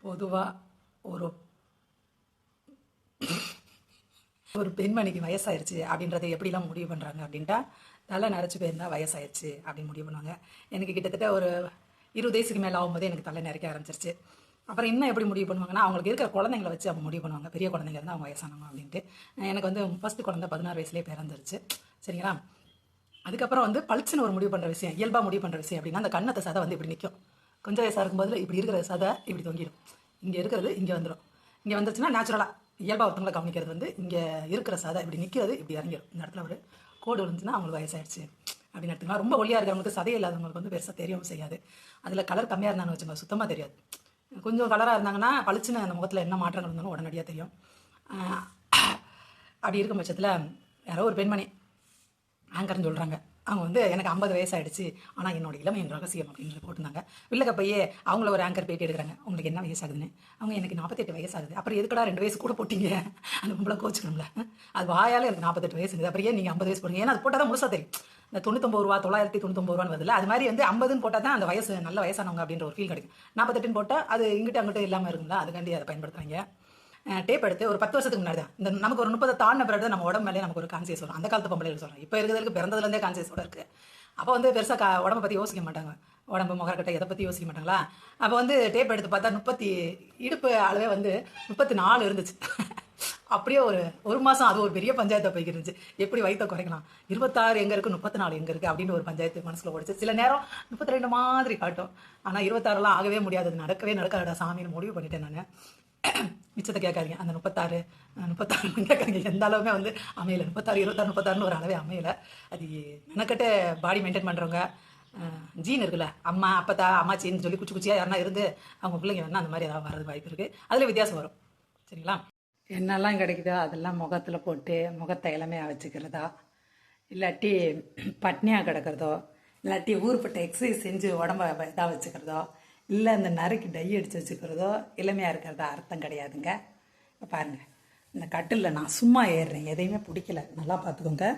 பொதுவாக ஒரு ஒரு பெண்மணிக்கு வயசாயிருச்சு அப்படின்றத எப்படிலாம் முடிவு பண்ணுறாங்க அப்படின்ட்டா, தலை நரைச்சி போயிருந்தா வயசாயிருச்சு அப்படின்னு முடிவு பண்ணுவாங்க. எனக்கு கிட்டத்தட்ட ஒரு 20 வயசுக்கு மேலே ஆகும்போது எனக்கு தலை நரைக்க ஆரம்பிச்சிருச்சு. அப்புறம் இன்னும் எப்படி முடிவு பண்ணுவாங்கன்னா, அவங்களுக்கு இருக்கிற குழந்தைங்கள வச்சு அவங்க முடிவு பண்ணுவாங்க. பெரிய குழந்தைங்க இருந்தால் அவங்க வயசானவங்க அப்படின்ட்டு. எனக்கு வந்து ஃபஸ்ட்டு குழந்தை 16 வயசுலேயே பிறந்துருச்சு. சரிங்களா? அதுக்கப்புறம் வந்து பளிச்சுன்னு ஒரு முடிவு பண்ணுற விஷயம், இயல்பாக முடிவு பண்ணுற விஷயம் அப்படின்னா, அந்த கன்னத்தை சதை வந்து இப்படி நிற்கும். கொஞ்சம் வயசாக இருக்கும்போது இப்படி இருக்கிற சதை இப்படி தொங்கிடும். இங்கே இருக்கிறது இங்கே வந்துடும். இங்கே வந்துருச்சுன்னா நேச்சுரலாக இயல்பாக ஒருத்தவங்களை கவனிக்கிறது வந்து இங்கே இருக்கிற சதை இப்படி நிற்கிறது இப்படி இறங்கிடும். இந்த இடத்துல ஒரு கோடு விழுந்துச்சுன்னா அவங்களுக்கு வயசாயிடுச்சு அப்படின்னு எடுத்துக்கலாம். ரொம்ப ஒல்லியாக இருக்கிறவங்களுக்கு சதை இல்லாதவங்களுக்கு வந்து பெருசாக தெரியவும் செய்யாது. அதில் கலர் கம்மியாக இருந்தாங்கன்னு வச்சுக்கோங்க, சுத்தமாக தெரியாது. கொஞ்சம் கலராக இருந்தாங்கன்னா பளிச்சுன்னு அந்த முகத்தில் என்ன மாற்றங்கள் இருந்தாலும் உடனடியாக தெரியும். அப்படி இருக்கும் பட்சத்தில் யாரோ ஒரு பெண்மணி ஆங்கர்னு சொல்கிறாங்க, அவங்க வந்து எனக்கு 50 வயசாகிடுச்சு, ஆனால் என்னோட இளமையின் ரகசியம் அப்படின்னு போட்டிருந்தாங்க. வில்லக்கப்பையே அவங்கள ஒரு ஆங்கர் பேட்டி எடுக்கிறாங்க, உங்களுக்கு என்ன வயசாகுதுன்னு. அவங்க எனக்கு 48 வயசாகுது. அப்புறம் எதுக்கடா 2 வயசு கூட போட்டிங்க, அந்த பொம்பளை கோச்சுக்கணும்ல. அது வாயால் எனக்கு 48 வயசுங்குது, அப்புறம் ஏன் நீங்கள் 50 வயசு போடுங்க. ஏன்னா அது போட்டால் தான் முழுசாக தெரியும். இந்த 99 ரூபா 999 ரூபான்னு வருதுல்ல, அது மாதிரி வந்து 50ன்னு போட்டால் தான் அந்த வயசு நல்ல வயசானவங்க அப்படின்ற ஒரு ஃபீல் கிடைக்கும். 48ன்னு போட்டால் அது இங்கிட்ட அங்கிட்ட இல்லாமல் இருக்குங்களா, அதுக்காண்டி அதை பயன்படுத்துகிறாங்க. டேப் எடுத்து ஒரு 10 வருஷத்துக்கு முன்னாடி தான் இந்த நமக்கு ஒரு 30 தாண்டின பிறகு நம்ம உடம்பு மேலே நமக்கு ஒரு கான்சியஸ் வரும். அந்த காலத்து பொம்பளைகள் சொல்கிறேன், இப்போ இருக்கிறதுக்கு பிறந்ததுலேருந்தே கான்சியஸோட இருக்குது. அப்போ வந்து பெருசாக உடம்பை பற்றி யோசிக்க மாட்டாங்க, உடம்பு முகக்கட்டை எதை பற்றி யோசிக்க மாட்டாங்களா. அப்போ வந்து டேப் எடுத்து பார்த்தா 30 இடுப்பு அளவே வந்து 34 இருந்துச்சு. அப்படியே ஒரு மாதம் அது ஒரு பெரிய பஞ்சாயத்தை போய்க்கு இருந்துச்சு, எப்படி வயிற்ற குறைக்கலாம். 26 எங்கே இருக்குது, 34 எங்கே இருக்குது அப்படின்னு ஒரு பஞ்சாயத்து மனசில் ஓடிச்சு. சில நேரம் 32 மாதிரி காட்டும், ஆனால் 26லாம் ஆகவே முடியாது, நடக்கவே நடக்காதடா சாமின்னு முடிவு பண்ணிட்டேன் நான். மிச்சத்தை கேட்காதீங்க, அந்த 36 கேட்காதீங்க, எந்த அளவுமே வந்து அமையலை. 36 26 36ன்னு ஒரு அளவே அமையலை. அது மெனக்கட்டு பாடி மெயின்டைன் பண்ணுறவங்க, ஜீன் இருக்குல்ல, அம்மா அப்பத்தா அம்மாச்சின்னு சொல்லி குச்சி குச்சியாக யாருன்னா இருந்து அவங்க பிள்ளைங்க வேணால் அந்த மாதிரி ஏதாவது வரது வாய்ப்பு இருக்குது. அதில் வித்தியாசம் வரும். சரிங்களா? என்னெல்லாம் கிடைக்குதோ அதெல்லாம் முகத்தில் போட்டு முகத்தை இளமையாக வச்சுக்கிறதா, இல்லாட்டி பட்னியாக கிடக்கிறதோ, இல்லாட்டி ஊருப்பட்ட எக்ஸசைஸ் செஞ்சு உடம்ப இதாக வச்சுக்கிறதோ, இல்லை இந்த நரைக்கு டை அடித்து வச்சுக்கிறதோ இளமையாக இருக்கிறதா அர்த்தம் கிடையாதுங்க. இப்போ பாருங்கள், இந்த கட்டிலில் நான் சும்மா ஏறுறேன், எதையுமே பிடிக்கல, நல்லா பார்த்துக்கோங்க.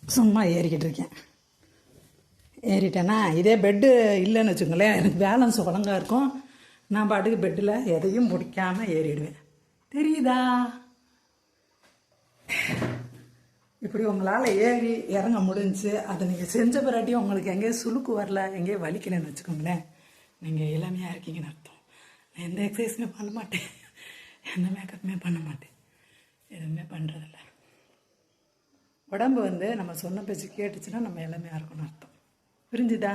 சும்மா ஏறிக்கிட்டு இருக்கேன். ஏறிட்டேன்னா இதே பெட்டு இல்லைன்னு வச்சுக்கோங்களேன், எனக்கு பேலன்ஸ் ஒழுங்காக இருக்கும். நான் பாட்டுக்கு பெட்டில் எதையும் பிடிக்காமல் ஏறிடுவேன். தெரியுதா? இப்படி உங்களால் ஏறி இறங்க முடிஞ்சு அதை நீங்கள் செஞ்ச பிறாட்டியும் உங்களுக்கு எங்கேயும் சுளுக்கு வரல, எங்கேயும் வலிக்கலைன்னு வச்சுக்கோங்களேன், நீங்கள் இளமையாக இருக்கீங்கன்னு அர்த்தம். நான் எந்த எக்ஸசைஸுமே பண்ண மாட்டேன், எந்த மேக்கப்புமே பண்ண மாட்டேன், எதுவுமே பண்ணுறதில்ல. உடம்பு வந்து நம்ம சொன்ன பேச்சு கேட்டுச்சுன்னா நம்ம இளமையாக இருக்கணும்னு அர்த்தம். புரிஞ்சுதா?